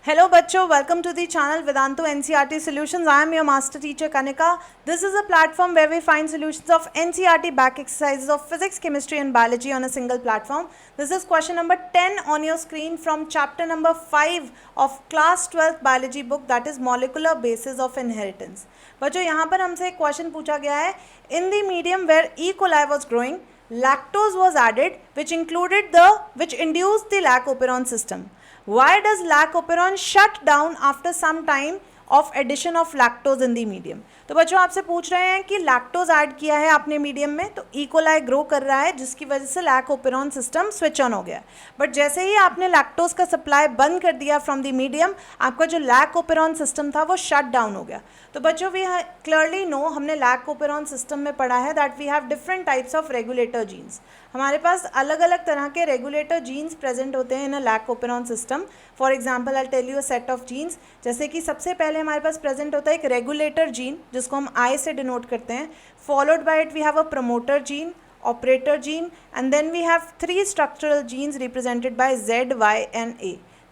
Hello बच्चों, welcome to the channel Vedantu NCERT Solutions. I am your master teacher Kanika. This is a platform where we find solutions of NCERT back exercises of physics, chemistry and biology on a single platform. This is question number 10 on your screen from chapter number 5 of class 12th biology book, that is molecular basis of inheritance. बच्चों यहाँ पर हमसे एक question पूछा गया है. In the medium where E. coli was growing, lactose was added which induced the lac operon system. Why does lac operon shut down after some time of addition of lactose in the medium? तो बच्चों आपसे पूछ रहे हैं कि lactose add किया है आपने मीडियम में, तो ई कोलाई ग्रो कर रहा है जिसकी वजह से lack operon system switch on हो गया. बट जैसे ही आपने लैक्टोज का सप्लाई बंद कर दिया फ्रॉम द मीडियम, आपका जो लैक ओपेरॉन सिस्टम था वो शट डाउन हो गया. तो बच्चों वी क्लियरली नो, हमने लैक ओपेरॉन सिस्टम में पढ़ा है that we have different types of regulator genes. हमारे पास अलग अलग तरह के रेगुलेटर जीन्स प्रेजेंट होते हैं in a lac operon system. For example I tell you a set of genes. जैसे कि सबसे पहले हमारे पास प्रेजेंट होता है एक रेगुलेटर जीन जिसको हम आई से डिनोट करते हैं. Followed by it we have a promoter gene, operator gene, and then we have 3 structural genes represented by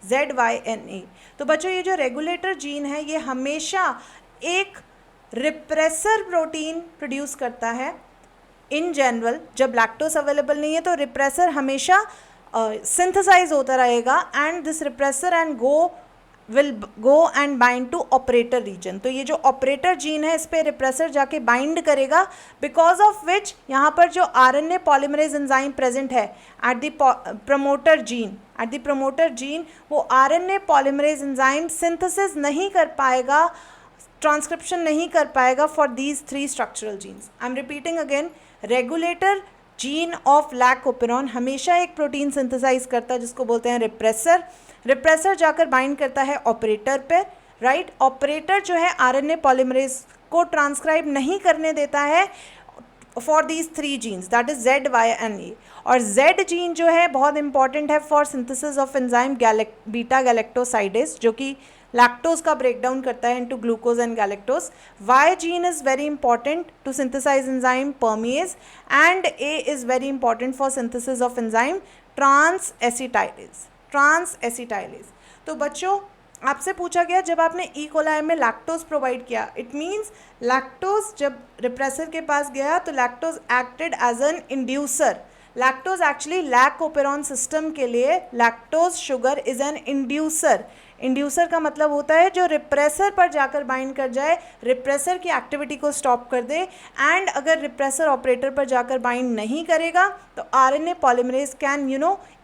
ZYNA. तो बच्चों ये जो रेगुलेटर जीन है ये हमेशा एक रिप्रेसर प्रोटीन प्रोड्यूस करता है. इन जनरल जब लैक्टोज अवेलेबल नहीं है तो रिप्रेसर हमेशा सिंथेसाइज होता रहेगा and this repressor will go and bind to operator region. तो ये जो ऑपरेटर जीन है इस पर रिप्रेसर जाके बाइंड करेगा, बिकॉज ऑफ विच यहाँ पर जो RNA पॉलीमरेज एंजाइम प्रेजेंट है एट द प्रमोटर जीन, वो RNA पॉलीमरेज एंजाइम सिंथेसिस नहीं कर पाएगा, ट्रांसक्रिप्शन नहीं कर पाएगा for these 3 structural jeans. I am repeating again, regulator gene of lac operon हमेशा एक प्रोटीन सिंथेसाइज करता है जिसको बोलते हैं रिप्रेसर जाकर बाइंड करता है ऑपरेटर पे, राइट. ऑपरेटर जो है RNA पॉलीमरेज को ट्रांसक्राइब नहीं करने देता है for these 3 genes, that is ZYNA. और Z जीन जो है बहुत इंपॉर्टेंट है for synthesis of enzyme beta galactosidase, जो कि लैक्टोज का ब्रेकडाउन करता है into glucose and galactose. Y gene is very important to synthesize enzyme permease, and A is very important for synthesis of enzyme transacetylase. तो बच्चों आपसे पूछा गया जब आपने ई कोलाई में लैक्टोज प्रोवाइड किया, इट मीन्स लैक्टोज जब रिप्रेसर के पास गया तो lactose acted as an inducer. Lactose actually lac operon system के लिए lactose sugar is an inducer का मतलब होता है जो रिप्रेसर पर जाकर बाइंड कर जाए, रिप्रेसर की एक्टिविटी को स्टॉप कर दे. एंड अगर रिप्रेसर ऑपरेटर पर जाकर बाइंड नहीं करेगा तो RNA polymerase can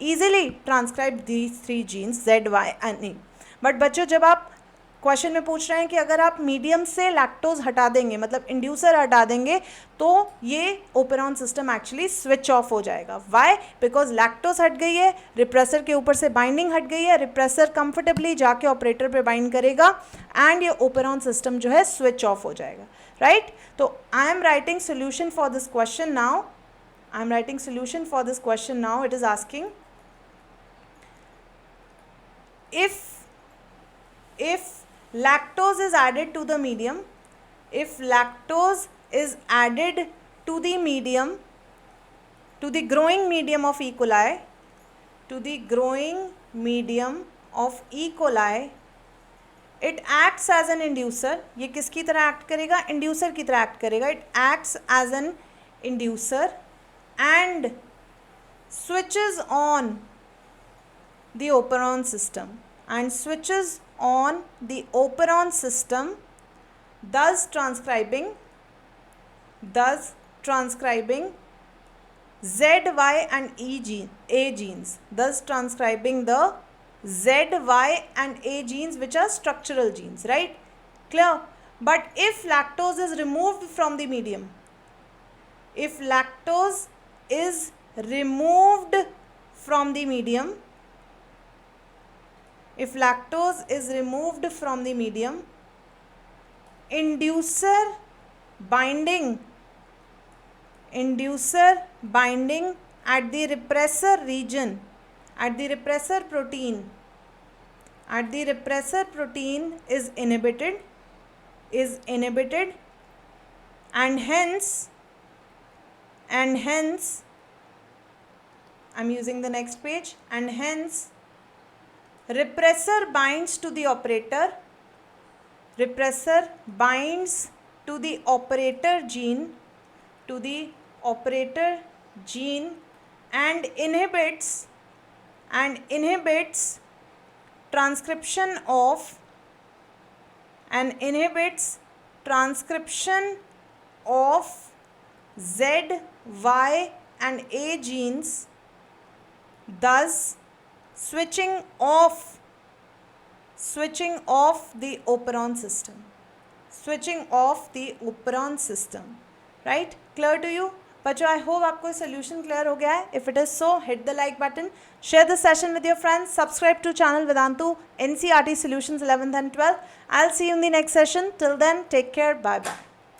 easily transcribe these 3 genes ZYNA. But बच्चों जब आप क्वेश्चन में पूछ रहे हैं कि अगर आप मीडियम से लैक्टोज हटा देंगे, मतलब इंड्यूसर हटा देंगे, तो ये operon system actually switch off हो जाएगा. व्हाई? बिकॉज लैक्टोज हट गई है, रिप्रेसर के ऊपर से बाइंडिंग हट गई है, रिप्रेसर कंफर्टेबली जाके ऑपरेटर पे बाइंड करेगा एंड ये ओपेरॉन सिस्टम जो है स्विच ऑफ हो जाएगा, राइट. तो I am writing solution for this question now. It is asking if lactose is added to the medium, to the growing medium of E. coli, it acts as an inducer. ये किसकी तरह act करेगा? Inducer की तरह act करेगा. It acts as an inducer and switches on the operon system, thus transcribing ZY and A genes, thus transcribing the ZY and A genes which are structural genes, right? Clear? But if lactose is removed from the medium, inducer binding at the repressor region, at the repressor protein is inhibited, and hence I'm using the next page, and hence repressor binds to the operator, repressor binds to the operator gene, to the operator gene and inhibits transcription of Z, Y and A genes, thus switching off the operon system, right? Clear to you बच्चों? I hope आपको solution clear हो गया है. If it is so, hit the like button, share the session with your friends, subscribe to channel Vedantu NCERT Solutions 11th and 12th. I'll see you in the next session. Till then, take care. Bye bye.